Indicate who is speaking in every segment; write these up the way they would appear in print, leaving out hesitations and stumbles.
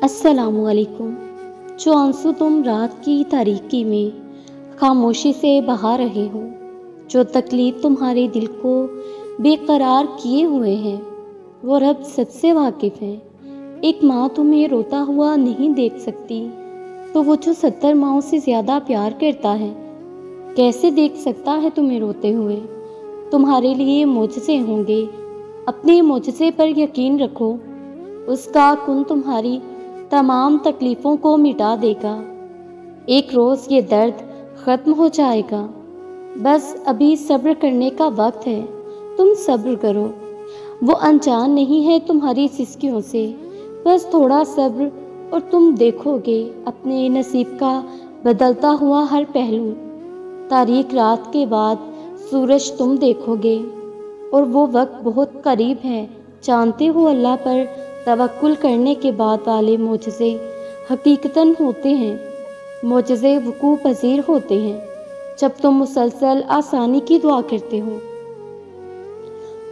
Speaker 1: अस्सलामु अलैकुम। जो आंसू तुम रात की तारीकी में खामोशी से बहा रहे हो, जो तकलीफ तुम्हारे दिल को बेकरार किए हुए हैं, वो रब सबसे वाकिफ़ है। एक माँ तुम्हें रोता हुआ नहीं देख सकती, तो वो जो 70 माँओं से ज़्यादा प्यार करता है, कैसे देख सकता है तुम्हें रोते हुए। तुम्हारे लिए मोजज़े होंगे, अपने मोजज़े पर यकीन रखो। उसका कुन तुम्हारी तमाम तकलीफ़ों को मिटा देगा। एक रोज़ ये दर्द ख़त्म हो जाएगा। बस अभी सब्र करने का वक्त है, तुम सब्र करो। वो अनजान नहीं है तुम्हारी सिसकियों से। बस थोड़ा सब्र और तुम देखोगे अपने नसीब का बदलता हुआ हर पहलू। तारीक रात के बाद सूरज तुम देखोगे, और वो वक्त बहुत करीब है। जानते हो, अल्लाह पर तवक्कुल करने के बाद वाले मोजज़े हकीकतन होते हैं। मोजज़े वकूअ पज़ीर होते हैं जब तुम मुसलसल आसानी की दुआ करते हो।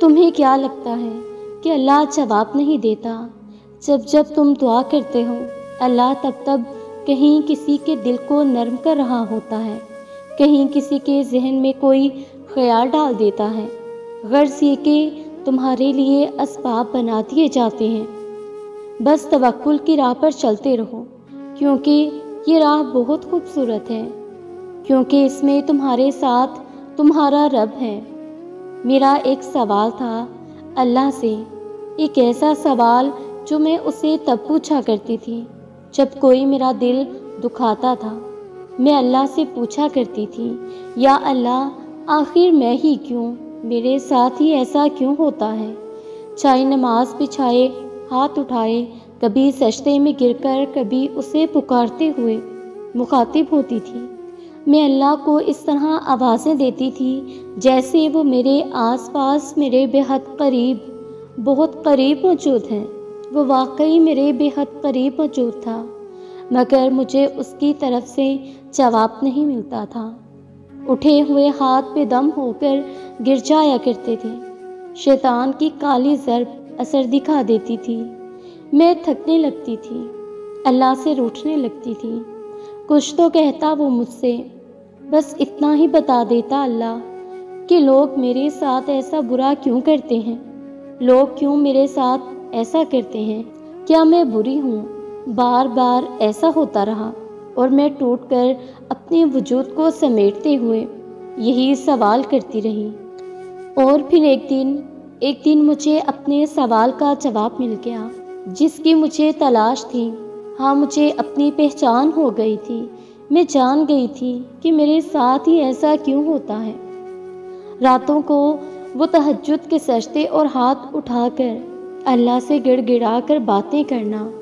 Speaker 1: तुम्हें क्या लगता है कि अल्लाह जवाब नहीं देता? जब तुम दुआ करते हो, अल्लाह तब कहीं किसी के दिल को नरम कर रहा होता है, कहीं किसी के जहन में कोई ख्याल डाल देता है। गर्ज़ ये कि तुम्हारे लिए असबाब बना दिए जाते हैं। बस तवक्कुल की राह पर चलते रहो, क्योंकि ये राह बहुत खूबसूरत है, क्योंकि इसमें तुम्हारे साथ तुम्हारा रब है। मेरा एक सवाल था अल्लाह से, एक ऐसा सवाल जो मैं उसे तब पूछा करती थी जब कोई मेरा दिल दुखाता था। मैं अल्लाह से पूछा करती थी, या अल्लाह, आखिर मैं ही क्यों, मेरे साथ ही ऐसा क्यों होता है। चाहे नमाज बिछाए, हाथ उठाए, कभी सजदे में गिरकर, कभी उसे पुकारते हुए मुखातिब होती थी। मैं अल्लाह को इस तरह आवाज़ें देती थी जैसे वो मेरे आसपास, मेरे बेहद करीब, बहुत करीब मौजूद हैं। वो वाकई मेरे बेहद करीब मौजूद था, मगर मुझे उसकी तरफ से जवाब नहीं मिलता था। उठे हुए हाथ पे दम होकर गिर जाया करते थे। शैतान की काली ज़र्ब असर दिखा देती थी। मैं थकने लगती थी, अल्लाह से रूठने लगती थी। कुछ तो कहता वो मुझसे, बस इतना ही बता देता अल्लाह कि लोग मेरे साथ ऐसा बुरा क्यों करते हैं, लोग क्यों मेरे साथ ऐसा करते हैं। क्या मैं बुरी हूँ? बार बार ऐसा होता रहा, और मैं टूटकर अपने वजूद को समेटते हुए यही सवाल करती रही। और फिर एक दिन मुझे अपने सवाल का जवाब मिल गया, जिसकी मुझे तलाश थी। हाँ, मुझे अपनी पहचान हो गई थी। मैं जान गई थी कि मेरे साथ ही ऐसा क्यों होता है। रातों को वो तहज्जुद के सजदे और हाथ उठाकर अल्लाह से गिड़गिड़ा कर बातें करना,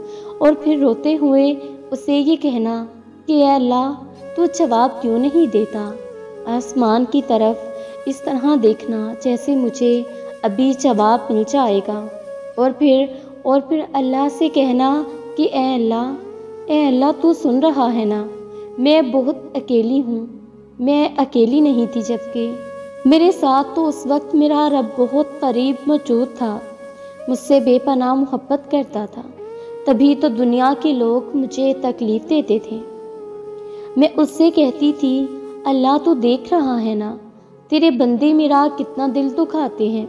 Speaker 1: और फिर रोते हुए उसे ये कहना कि ऐ अल्लाह, तू जवाब क्यों नहीं देता। आसमान की तरफ इस तरह देखना जैसे मुझे अभी जवाब मिल जाएगा, और फिर अल्लाह से कहना कि ऐ अल्लाह, तू सुन रहा है ना। मैं बहुत अकेली हूँ। मैं अकेली नहीं थी, जबकि मेरे साथ तो उस वक्त मेरा रब बहुत करीब मौजूद था, मुझसे बेपनाह मोहब्बत करता था। तभी तो दुनिया के लोग मुझे तकलीफ़ देते थे। मैं उससे कहती थी, अल्लाह, तू देख रहा है ना, तेरे बंदे मेरा कितना दिल दुखाते हैं।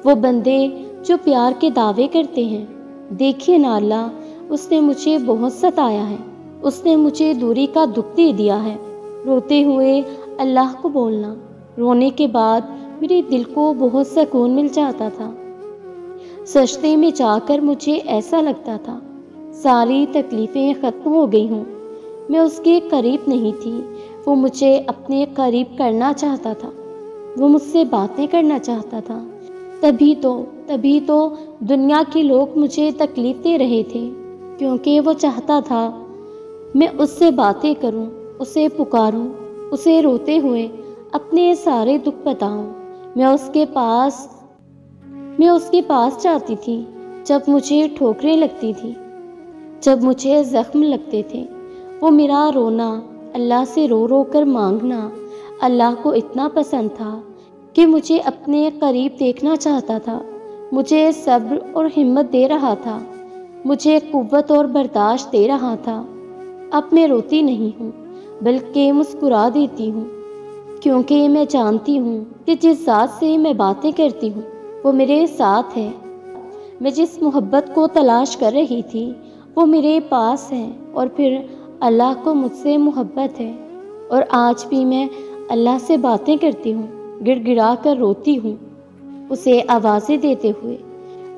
Speaker 1: वो बंदे जो प्यार के दावे करते हैं। देखिए ना अल्लाह, उसने मुझे बहुत सताया है, उसने मुझे दूरी का दुख दे दिया है। रोते हुए अल्लाह को बोलना, रोने के बाद मेरे दिल को बहुत सुकून मिल जाता था। सजदे में जाकर मुझे ऐसा लगता था सारी तकलीफ़ें ख़त्म हो गई हों। मैं उसके करीब नहीं थी, वो मुझे अपने करीब करना चाहता था, वो मुझसे बातें करना चाहता था। तभी तो दुनिया के लोग मुझे तकलीफ़ दे रहे थे, क्योंकि वो चाहता था मैं उससे बातें करूं, उसे पुकारूं, उसे रोते हुए अपने सारे दुख बताऊं। मैं उसके पास जाती थी जब मुझे ठोकरें लगती थी, जब मुझे ज़ख्म लगते थे। वो मेरा रोना, अल्लाह से रो रो कर मांगना अल्लाह को इतना पसंद था कि मुझे अपने करीब देखना चाहता था, मुझे सब्र और हिम्मत दे रहा था। مجھے قوت اور برداشت دے رہا تھا۔ اب میں روتی نہیں ہوں بلکہ مسکرا دیتی ہوں، کیونکہ میں جانتی ہوں کہ جس ذات سے میں باتیں کرتی ہوں وہ میرے ساتھ ہے۔ میں جس محبت کو تلاش کر رہی تھی وہ میرے پاس ہے، اور پھر اللہ کو مجھ سے محبت ہے، اور آج بھی میں اللہ سے باتیں کرتی ہوں، گڑ گڑا کر روتی ہوں اسے آوازیں دیتے ہوئے۔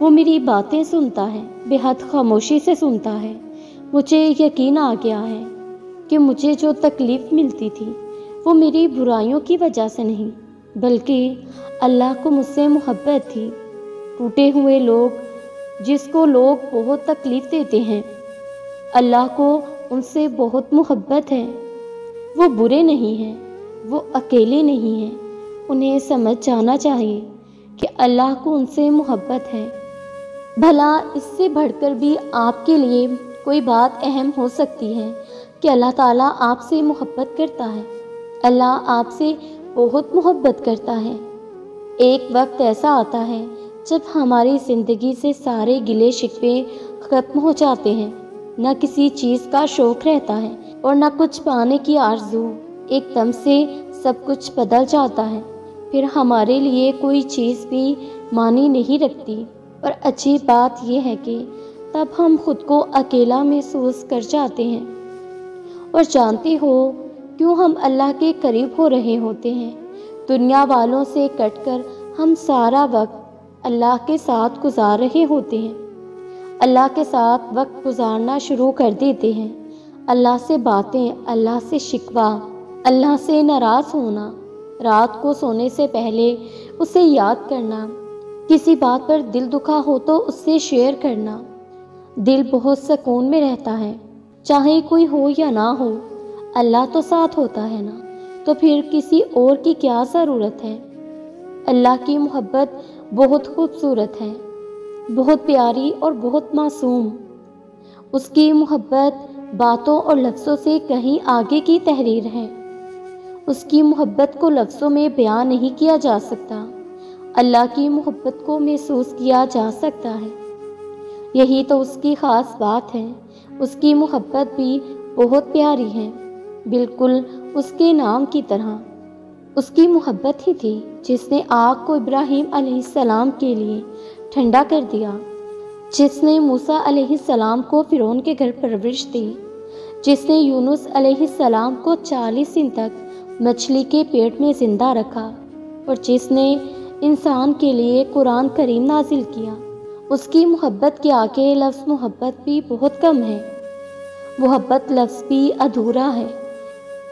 Speaker 1: وہ میری باتیں سنتا ہے، بے حد خاموشی سے سنتا ہے۔ مجھے یقین آ گیا ہے کہ مجھے جو تکلیف ملتی تھی وہ میری برائیوں کی وجہ سے نہیں بلکہ اللہ کو مجھ سے محبت تھی۔ ٹوٹے ہوئے لوگ جس کو لوگ بہت تکلیف دیتے ہیں، اللہ کو ان سے بہت محبت ہے۔ وہ برے نہیں ہیں، وہ اکیلے نہیں ہیں۔ انہیں سمجھ جانا چاہیے کہ اللہ کو ان سے محبت ہے۔ بھلا اس سے بڑھ کر بھی آپ کے لیے کوئی بات اہم ہو سکتی ہے کہ اللہ تعالیٰ آپ سے محبت کرتا ہے۔ اللہ آپ سے بہت محبت کرتا ہے۔ ایک وقت ایسا آتا ہے جب ہماری زندگی سے سارے گلے شکوے ختم ہو جاتے ہیں، نہ کسی چیز کا شوق رہتا ہے اور نہ کچھ پانے کی آرزو۔ ایک دم سے سب کچھ بدل جاتا ہے، پھر ہمارے لیے کوئی چیز بھی معنی نہیں رکھتی، اور عجیب بات یہ ہے کہ تب ہم خود کو اکیلا محسوس کر جاتے ہیں۔ اور جانتے ہو کیوں ہم اللہ کے قریب ہو رہے ہوتے ہیں؟ دنیا والوں سے کٹ کر ہم سارا وقت اللہ کے ساتھ گزار رہے ہوتے ہیں۔ اللہ کے ساتھ وقت گزارنا شروع کر دیتے ہیں۔ اللہ سے باتیں، اللہ سے شکوہ، اللہ سے ناراض ہونا، رات کو سونے سے پہلے اسے یاد کرنا، کسی بات پر دل دکھا ہو تو اس سے شیئر کرنا۔ دل بہت سکون میں رہتا ہے، چاہے کوئی ہو یا نہ ہو، اللہ تو ساتھ ہوتا ہے نا، تو پھر کسی اور کی کیا ضرورت ہے؟ اللہ کی محبت بہت خوبصورت ہے، بہت پیاری اور بہت معصوم۔ اس کی محبت باتوں اور لفظوں سے کہیں آگے کی تحریر ہے۔ اس کی محبت کو لفظوں میں بیان نہیں کیا جا سکتا، اللہ کی محبت کو محسوس کیا جا سکتا ہے۔ یہی تو اس کی خاص بات ہے۔ اس کی محبت بھی بہت پیاری ہے، بالکل اس کے نام کی طرح۔ اس کی محبت ہی تھی جس نے آگ کو ابراہیم علیہ السلام کے لیے ٹھنڈا کر دیا، جس نے موسیٰ علیہ السلام کو فرعون کے گھر پرورش دی، جس نے یونس علیہ السلام کو 40 دن تک مچھلی کے پیٹ میں زندہ رکھا، اور جس نے انسان کے لیے قرآن کریم نازل کیا۔ اس کی محبت کے آگے لفظ محبت بھی بہت کم ہے، محبت لفظ بھی ادھورا ہے۔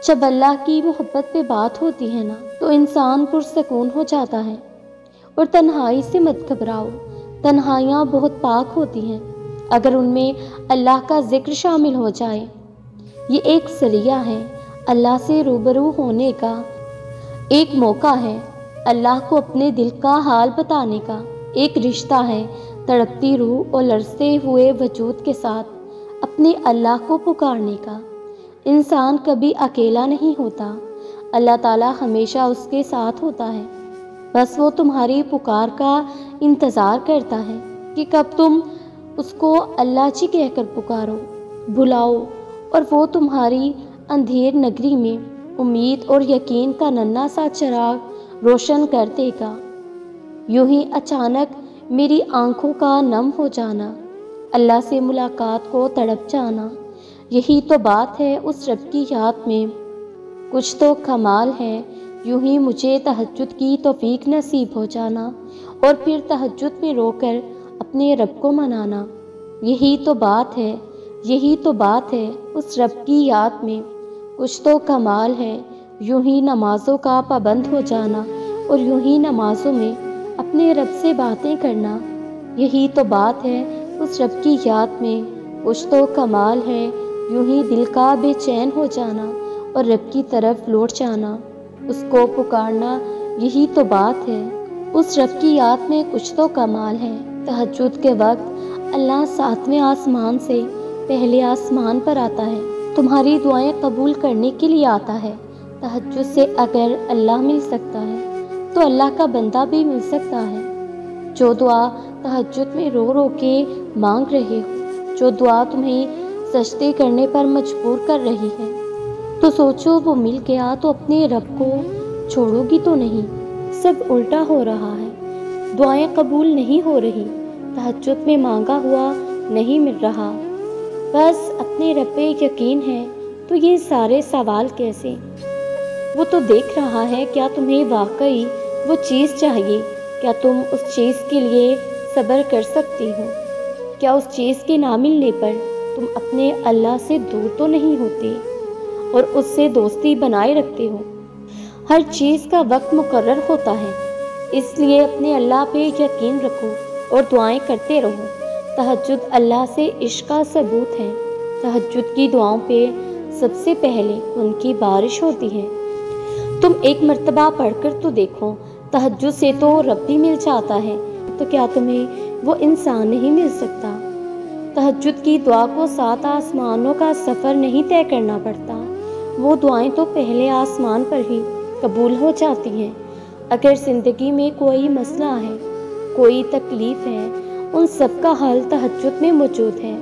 Speaker 1: جب اللہ کی محبت پہ بات ہوتی ہے نا تو انسان پرسکون ہو جاتا ہے۔ اور تنہائی سے مت گھبراؤ، تنہائیاں بہت پاک ہوتی ہیں اگر ان میں اللہ کا ذکر شامل ہو جائے۔ یہ ایک ذریعہ ہے اللہ سے روبرو ہونے کا، ایک موقع ہے اللہ کو اپنے دل کا حال بتانے کا، ایک رشتہ ہے تڑپتی روح اور لرزتے ہوئے وجود کے ساتھ اپنے اللہ کو پکارنے کا۔ انسان کبھی اکیلا نہیں ہوتا، اللہ تعالیٰ ہمیشہ اس کے ساتھ ہوتا ہے۔ بس وہ تمہاری پکار کا انتظار کرتا ہے کہ کب تم اس کو اللہ جی کہہ کر پکارو، بلاؤ، اور وہ تمہاری اندھیر نگری میں امید اور یقین کا ننھا سا چراغ روشن کر دے گا۔ یوں ہی اچانک میری آنکھوں کا نم ہو جانا، اللہ سے ملاقات کو تڑپ جانا، یہی تو بات ہے اس رب کی یاد میں، کچھ تو کمال ہے۔ یوں ہی مجھے تہجد کی توفیق نصیب ہو جانا، اور پھر تہجد میں رو کر اپنے رب کو منانا، یہی تو بات ہے، یہی تو بات ہے اس رب کی یاد میں، کچھ تو کمال ہے۔ یوں ہی نمازوں کا پابند ہو جانا، اور یوں ہی نمازوں میں اپنے رب سے باتیں کرنا، یہی تو بات ہے اس رب کی یاد میں، کچھ تو کمال ہے۔ یوں ہی دل کا بے چین ہو جانا اور رب کی طرف لوٹ جانا، اس کو پکارنا، یہی تو بات ہے اس رب کی یاد میں، کچھ تو کمال ہے۔ تہجد کے وقت اللہ 7ویں آسمان سے پہلے آسمان پر آتا ہے، تمہاری دعائیں قبول کرنے کے لیے آتا ہے۔ تہجد سے اگر اللہ مل سکتا ہے تو اللہ کا بندہ بھی مل سکتا ہے۔ جو دعا تہجد میں رو رو کے مانگ رہے ہو जो दुआ तुम्हें सजदे करने पर मजबूर कर रही है। तो सोचो वो मिल गया तो अपने रब को छोड़ोगी तो नहीं। सब उल्टा हो रहा है, दुआएं कबूल नहीं हो रही, तहज्जुद में मांगा हुआ नहीं मिल रहा। बस अपने रब पे यकीन है तो ये सारे सवाल कैसे? वो तो देख रहा है क्या तुम्हें वाकई वो चीज़ चाहिए, क्या तुम उस चीज़ के लिए सब्र कर सकती हो, क्या उस चीज़ के ना मिलने पर तुम अपने अल्लाह से दूर तो नहीं होते और उससे दोस्ती बनाए रखते हो। हर चीज़ का वक्त मुकर्रर होता है, इसलिए अपने अल्लाह पे यकीन रखो और दुआएं करते रहो। तहज्जुद अल्लाह से इश्क का सबूत है। तहज्जुद की दुआओं पे सबसे पहले उनकी बारिश होती है। तुम एक मर्तबा पढ़कर तो देखो, तहज्जुद से तो रब भी मिल जाता है, तो क्या तुम्हें वो इंसान नहीं मिल सकता? तहज्जुद की दुआ को 7 आसमानों का सफ़र नहीं तय करना पड़ता, वो दुआएं तो पहले आसमान पर ही कबूल हो जाती हैं। अगर ज़िंदगी में कोई मसला है, कोई तकलीफ़ है, उन सब का हल तहज्जुद में मौजूद है।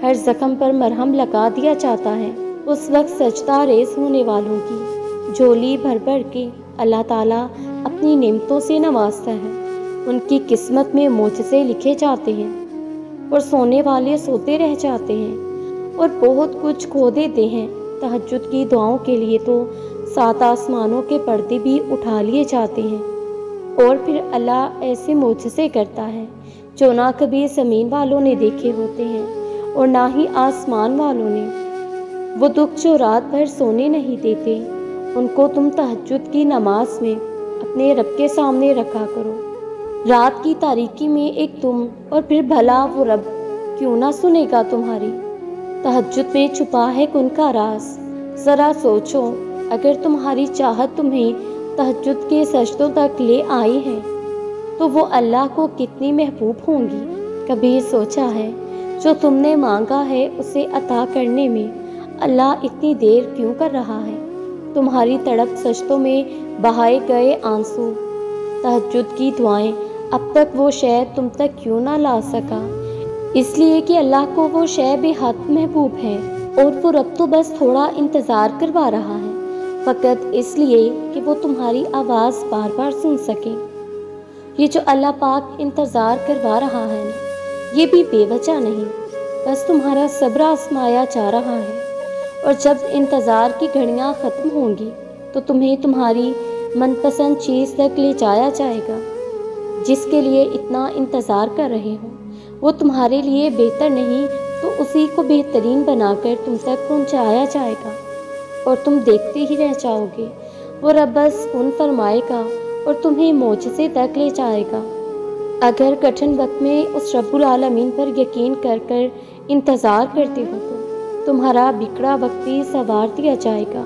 Speaker 1: हर ज़ख्म पर मरहम लगा दिया जाता है। उस वक्त सजदा रेज़ होने वालों की झोली भर भर के अल्लाह ताला अपनी नेमतों से नवाजता है। उनकी किस्मत में मोजज़े लिखे जाते हैं और सोने वाले सोते रह जाते हैं और बहुत कुछ खो देते हैं। तहज्जुद की दुआओं के लिए तो 7 आसमानों के पर्दे भी उठा लिए जाते हैं और फिर अल्लाह ऐसे मोजज़े करता है जो ना कभी ज़मीन वालों ने देखे होते हैं और ना ही आसमान वालों ने। वो दुख जो रात भर सोने नहीं देते, उनको तुम तहज्जुद की नमाज में अपने रब के सामने रखा करो। रात की तारीकी में एक तुम और फिर भला वो रब क्यों ना सुनेगा तुम्हारी। तहज्जुद में छुपा है उनका राज। ज़रा सोचो, अगर तुम्हारी चाहत तुम्हें तहज्जुद के सजदों तक ले आई है तो वो अल्लाह को कितनी महबूब होंगी। कभी सोचा है जो तुमने मांगा है उसे अता करने में अल्लाह इतनी देर क्यों कर रहा है? तुम्हारी तड़प सजदों में बहाए गए आंसू, तहज्जुद की दुआएं, अब तक वो शय तुम तक क्यों ना ला सका? इसलिए कि अल्लाह को वो शय बेहद महबूब है और वो रब तो बस थोड़ा इंतज़ार करवा रहा है, फ़कत इसलिए कि वो तुम्हारी आवाज़ बार बार सुन सके। ये जो अल्लाह पाक इंतज़ार करवा रहा है ना, ये भी बेवजह नहीं, बस तुम्हारा सब्र आजमाया जा रहा है। और जब इंतज़ार की घड़ियाँ ख़त्म होंगी तो तुम्हें तुम्हारी मनपसंद चीज़ तक ले जाया जाएगा। जिसके लिए इतना इंतज़ार कर रहे हो वो तुम्हारे लिए बेहतर नहीं तो उसी को बेहतरीन बनाकर तुम तक पहुँचाया जाएगा और तुम देखते ही रह जाओगे। वो रब बस कुन फरमाएगा और तुम्हें मोजज़े तक ले जाएगा। अगर कठिन वक्त में उस रब्बुल आलमीन पर यकीन कर इंतज़ार करते हो तो तुम्हारा बिगड़ा वक्त भी संवार दिया जाएगा।